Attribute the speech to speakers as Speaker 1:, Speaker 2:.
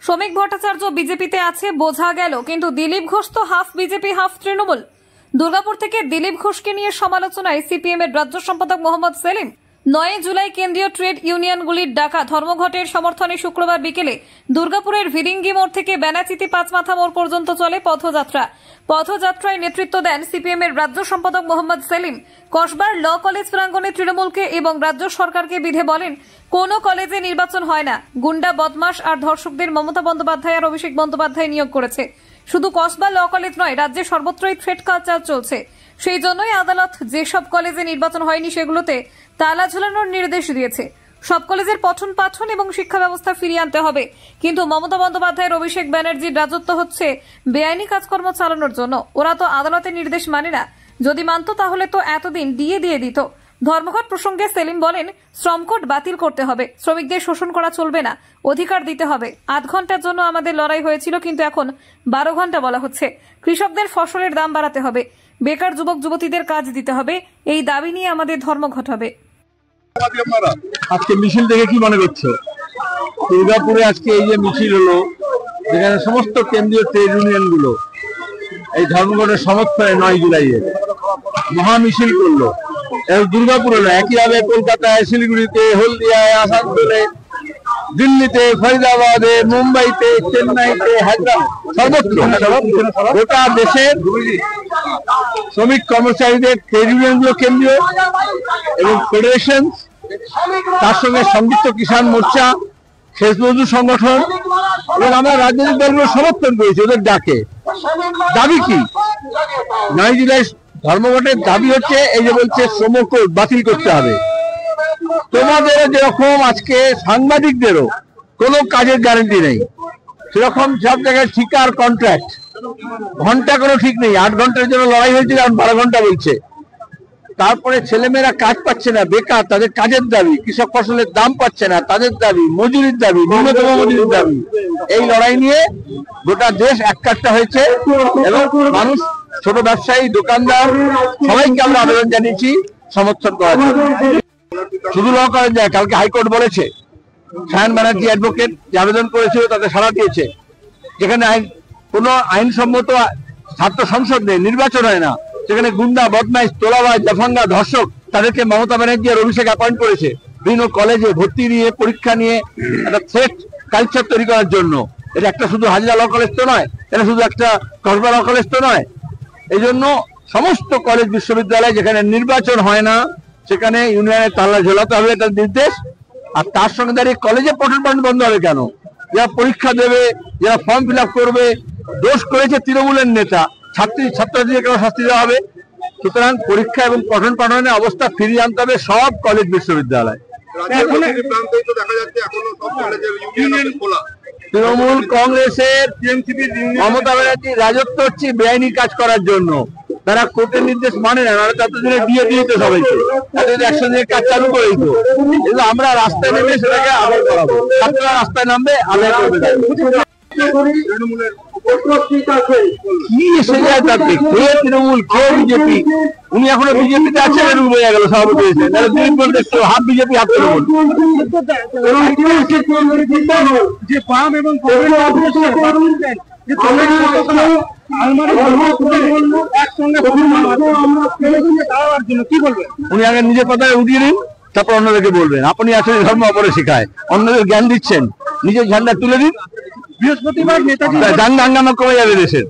Speaker 1: শ্রমিক ভট্টাচার্য বিজেপিতে আছে বোঝা গেল, কিন্তু দিলীপ ঘোষ তো half BJP half Trinamool. Durgapur থেকে দিলীপ ঘোষকে নিয়ে সমালোচনায় সিপিএম এর রাজ্য সম্পাদক মোহাম্মদ সেলিম। 9 জুলাই কেন্দ্রীয় ট্রেড ইউনিয়নগুলির ডাকা ধর্মঘটের সমর্থনে শুক্রবার বিকেলে দুর্গাপুরের ভিরিঙ্গি মোড় থেকে বেনাচিতি পাঁচমাথা মোড় পর্যন্ত চলে পথযাত্রা। পথযাত্রায় নেতৃত্ব দেন সিপিএম এর রাজ্য সম্পাদক মোহাম্মদ সেলিম। কসবার ল কলেজ প্রাঙ্গণে তৃণমূলকে এবং রাজ্য সরকারকে বিধে বলেন, কোনো কলেজে নির্বাচন হয় না। গুন্ডা, বদমাশ আর ধর্ষকদের মমতা বন্দ্যোপাধ্যায় আর অভিষেক বন্দ্যোপাধ্যায় নিয়োগ করেছে। শুধু কসবা ল কলেজ নয়, রাজ্যে সর্বত্রই থ্রেট কালচার চলছে। সেই জন্যই আদালত যেসব কলেজে নির্বাচন হয়নি সেগুলোতে তালা ঝোলানোর নির্দেশ দিয়েছে। সব কলেজের পঠন পাঠন এবং শিক্ষা ব্যবস্থা ফিরিয়ে আনতে হবে। কিন্তু মমতা বন্দ্যোপাধ্যায়ের অভিষেক ব্যানার্জির রাজত্ব হচ্ছে বেআইনি কাজকর্ম চালানোর জন্য। ওরা তো আদালতের নির্দেশ মানে না। যদি মানত তাহলে তো এতদিন দিয়ে দিত। ধর্মঘট প্রসঙ্গে সেলিম বলেন, শ্রমকোড বাতিল করতে হবে। শ্রমিকদের শোষণ করা চলবে না, অধিকার দিতে হবে। 8 ঘন্টার জন্য আমাদের লড়াই হয়েছিল, কিন্তু এখন 12 ঘন্টা বলা হচ্ছে। কৃষকদের ফসলের দাম বাড়াতে হবে, বেকার যুবক যুবতীদের কাজ দিতে হবে। এই দাবি নিয়ে আমাদের ধর্মঘট হবে।
Speaker 2: আজকে মিছিল দেখে কি মনে করছো? দুর্গাপুরে আজকে এই যে মিছিল হলো, যেখানে সমস্ত কেন্দ্রীয় ট্রেড ইউনিয়ন গুলো এই ধর্মঘটের সমর্থনে 9 জুলাই মহা মিছিল করলো। দুর্গাপুরে না, একইভাবে কলকাতায়, শিলিগুড়িতে, হলদিয়ায়, আসানসোলে, দিল্লিতে, ফরিদাবাদে, মুম্বাইতে, চেন্নাইতে, হায়দ্রাবাদ, সর্বত্র গোটা দেশের শ্রমিক কর্মচারীদের ট্রেড ইউনিয়ন গুলো কেন্দ্রীয় এবং ফেডারেশন, তার সঙ্গে সংযুক্ত কিষাণ মোর্চা, শেষ মজদুর সংগঠন এবং আমরা রাজনৈতিক দলগুলো সমর্থন করেছি ওদের ডাকে। দাবি কি? 9 জুলাই ধর্মঘটের দাবি হচ্ছে এই যে বলছে শ্রমকোড বাতিল করতে হবে। তোমাদের যেরকম আজকে সাংবাদিকদেরও কোনো কাজের গ্যারান্টি নেই, সেরকম সব জায়গায় ঠিকার কন্ট্রাক্ট, ঘন্টা কোনো ঠিক নেই। 8 ঘন্টার জন্য লড়াই হয়েছিল, এখন 12 ঘন্টা বলছে। তারপরে ছেলেমেয়েরা কাজ পাচ্ছে না, বেকার, তাদের কাজের দাবি। কৃষক ফসলের দাম পাচ্ছে না, তাদের দাবি। মজুরির দাবি, ন্যূনতম মজুরির দাবি। এই লড়াই নিয়ে গোটা দেশ এককাট্টা হয়েছে এবং মানুষ, ছোট ব্যবসায়ী, দোকানদার, সবাইকে আমরা আবেদন জানিয়েছি সমর্থন করার জন্য। শুধু ল কলেজ যায়, কালকে হাইকোর্ট বলেছে সায়ন ব্যানার্জি অ্যাডভোকেট যে আবেদন করেছিল তাতে সাড়া দিয়েছে। যেখানে কোনো আইনসম্মত ছাত্র সংসদ নেই, নির্বাচন হয় না, সেখানে গুন্ডা, বদমাইশ, তোলাবাজ, জাফাঙ্গা, ধর্ষক, তাদেরকে মমতা ব্যানার্জি আর অভিষেক অ্যাপয়েন্ট করেছে বিভিন্ন কলেজে ভর্তি নিয়ে, পরীক্ষা নিয়ে একটা থ্রেট কালচার তৈরি করার জন্য। এটা একটা শুধু হাজরা ল কলেজ তো নয়, এটা শুধু একটা কসবা ল কলেজ তো নয়। এই জন্য সমস্ত কলেজ বিশ্ববিদ্যালয় যেখানে নির্বাচন হয় না সেখানে ইউনিয়নের তালা ঝোলাতে হবে, এটা নির্দেশ। আর তার সঙ্গে দাঁড়িয়ে কলেজে পঠন পাঠন বন্ধ হবে কেন? যারা পরীক্ষা দেবে, যারা ফর্ম ফিল করবে, দোষ করেছে তৃণমূলের নেতা, ছাত্রছাত্রীদের কেন শাস্তি দেওয়া হবে? সুতরাং পরীক্ষা এবং পঠন পাঠনের অবস্থা ফিরিয়ে আনতে হবে সব কলেজ বিশ্ববিদ্যালয়। তৃণমূল কংগ্রেসের মমতা ব্যানার্জির রাজত্ব হচ্ছে বেআইনি কাজ করার জন্য। তারা কোর্টের নির্দেশ মানে না, ততদিনে দিয়ে দিত সবাইকে, তাদের 100 দিনের কাজ চালু করে দিত। কিন্তু আমরা রাস্তায় নেমে সেটাকে আদায় করাবো। ছাত্ররা রাস্তায় নামবে, আদায় করবে। কি এসে যায় তাতে? কে তৃণমূল, কে বিজেপি? উনি এখনো বিজেপিতে আছেন, এরকম বোঝা গেল সভাপতি হয়েছেন। দিলীপ ঘোষ দেখছো হাফ বিজেপি হাফ তৃণমূল। উনি আগে নিজের কথায় উঠিয়ে নিন, তারপর অন্যদেরকে বলবেন। আপনি আসলে ধর্ম অপরে শেখায়, অন্যদের জ্ঞান দিচ্ছেন, নিজের ঝান্ডা তুলে দিন। বৃহস্পতিবার নেতাজি দাঙ্গা কমে যাবে দেশের।